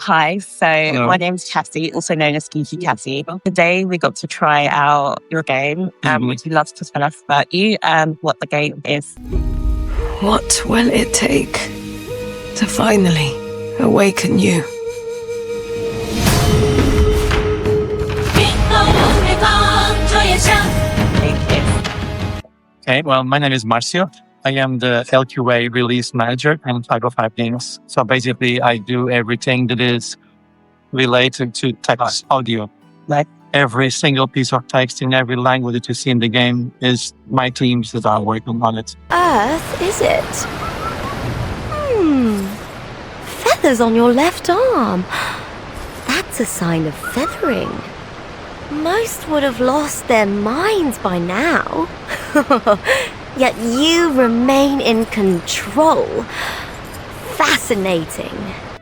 Hi, so Hello. my name's Cassie, also known as Geeky Cassie. Today we got to try out your game. Would you love to tell us about you and what the game is? What will it take to finally awaken you? Okay, well, my name is Marcio. I am the LQA release manager in 505 Games. So basically, I do everything that is related to text audio. Like Every single piece of text in every language that you see in the game is my teams that are working on it. Earth, is it? Feathers on your left arm. That's a sign of feathering. Most would have lost their minds by now. Yet you remain in control. Fascinating.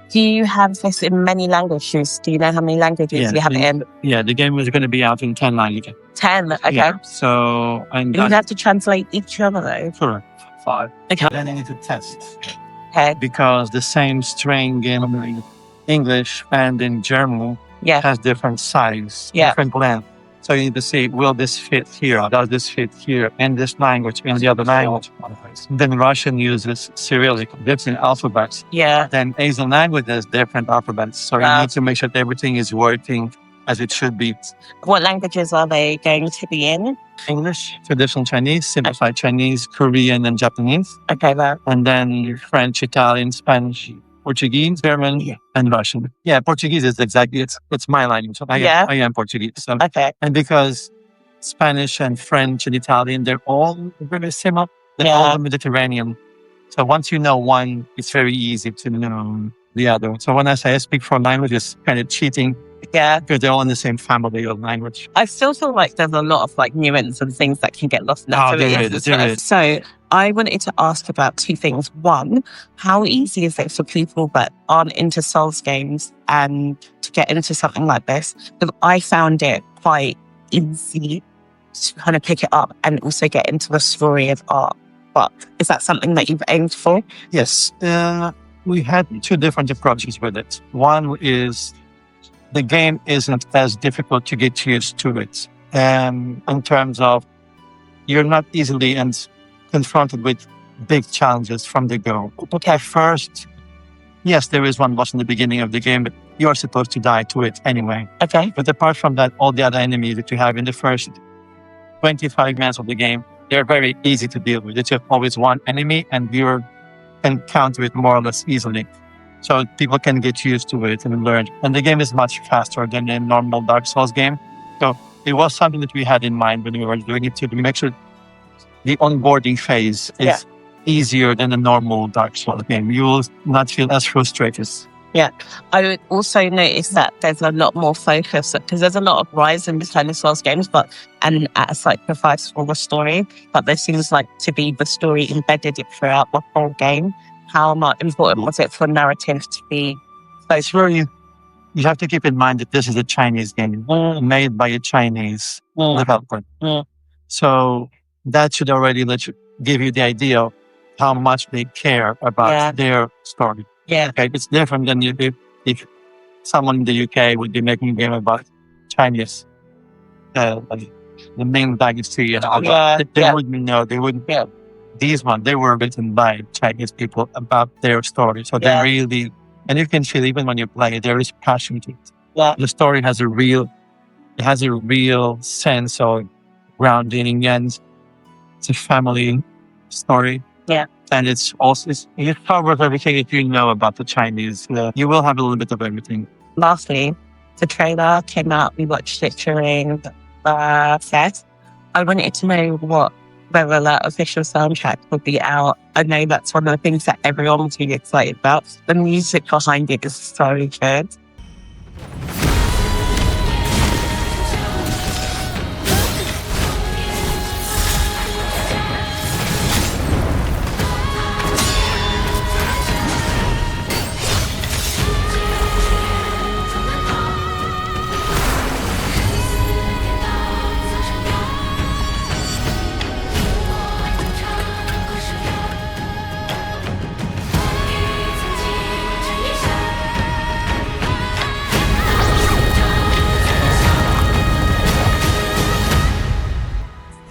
Do you have this in many languages? Do you know how many languages you have it in? Yeah, the game is going to be out in 10 languages. 10, okay. Yeah, so I'm You have to translate each one of those. Correct. 5. Okay. Then I need to test. Okay. Because the same string in English and in German has different size, different length. So you need to see, will this fit here? Does this fit here in this language, in the other language? Then Russian uses Cyrillic, different alphabets. Yeah. Then Asian language has different alphabets. So you need to make sure that everything is working as it should be. What languages are they going to be in? English, traditional Chinese, simplified Chinese, Korean, and Japanese. Okay, well. And then French, Italian, Spanish, Portuguese, German, and Russian. Yeah, Portuguese is exactly, it's my language. I am Portuguese. So. Okay. And because Spanish and French and Italian, they're all very similar. They're all Mediterranean. So once you know one, it's very easy to know the other. So when I say I speak 4 languages, kind of cheating. Yeah. Because they're all in the same family of language. I still feel like there's a lot of nuance and things that can get lost in that. There is. So I wanted to ask about 2 things. One, how easy is it for people that aren't into Souls games and to get into something like this? Because I found it quite easy to kind of pick it up and also get into the story of art. But is that something that you've aimed for? Yes. We had 2 different approaches with it. One is the game isn't as difficult to get used to it. In terms of you're not easily confronted with big challenges from the go. At first, yes, there is one boss in the beginning of the game, but you're supposed to die to it anyway. Okay. But apart from that, all the other enemies that you have in the first 25 minutes of the game, they're very easy to deal with. It's just always one enemy and you can counter it more or less easily. So people can get used to it and learn. And the game is much faster than a normal Dark Souls game. So it was something that we had in mind when we were doing it to make sure the onboarding phase is easier than a normal Dark Souls game. You will not feel as frustrated. Yeah. I would also notice that there's a lot more focus because there's a lot of rise in between the Souls games, and at a sacrifice for the story. But there seems to be the story embedded throughout the whole game. How much important was it for narrative to be focused? You have to keep in mind that this is a Chinese game made by a Chinese developer. So that should already give you the idea of how much they care about their story. Yeah. Okay, it's different than if someone in the UK would be making a game about Chinese, the Ming Dynasty and all that. They wouldn't know. They wouldn't. Yeah. These ones, they were written by Chinese people about their story. So they really, and you can feel even when you play it, there is passion to it. Yeah. The story has a real sense of grounding, and it's a family story. Yeah. And it covers everything that you know about the Chinese. You will have a little bit of everything. Lastly, the trailer came out. We watched it during the fest. I wanted to know whether that official soundtrack would be out. I know that's one of the things that everyone was really excited about. The music behind it is so good.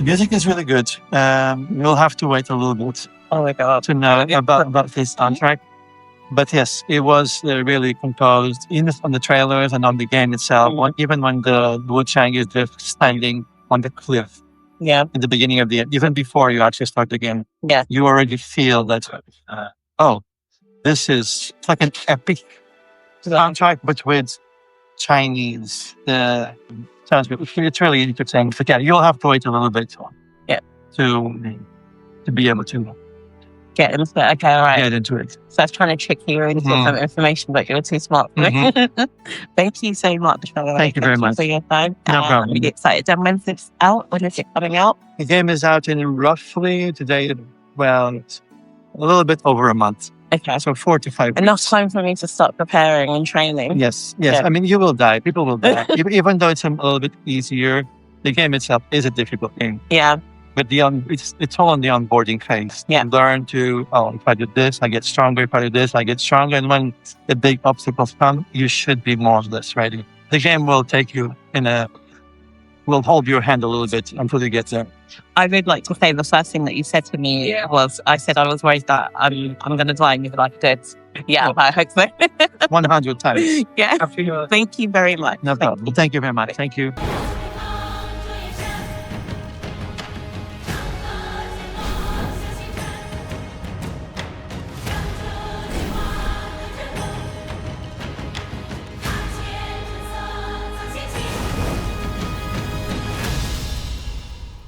Music is really good. You'll have to wait a little bit Oh my God. to know about this soundtrack. But yes, it was really composed on the trailers and on the game itself. Even when the WUCHANG is just standing on the cliff Yeah. in the beginning of even before you actually start the game, Yeah. you already feel that, this is like an epic soundtrack, but with Chinese sounds good. It's really interesting. But yeah, you'll have to wait a little bit to be able to Get into it. Okay, all right. get into it. So I was trying to trick you into some information, but you were too smart for me. Thank you so much. Thank you very much for your time. No problem. I'm really excited. And when's this out? When is it coming out? The game is out in roughly today, it's a little bit over a month. Okay. So 4 to 5 Enough weeks. time for me to start preparing and training. Yes. Yeah. I mean, you will die. People will die. Even though it's a little bit easier, the game itself is a difficult game. Yeah. But it's all on the onboarding phase. Yeah. You learn to, if I do this, I get stronger. If I do this, I get stronger. And when the big obstacles come, you should be more or less ready. The game will take you will hold your hand a little bit until you get there. I would like to say the first thing that you said to me was, I said I was worried that I'm going to die, and you were like, good. Yeah, I hope so. 100 times. Yeah. Thank you very much. No problem. Thank you very much. Thank you.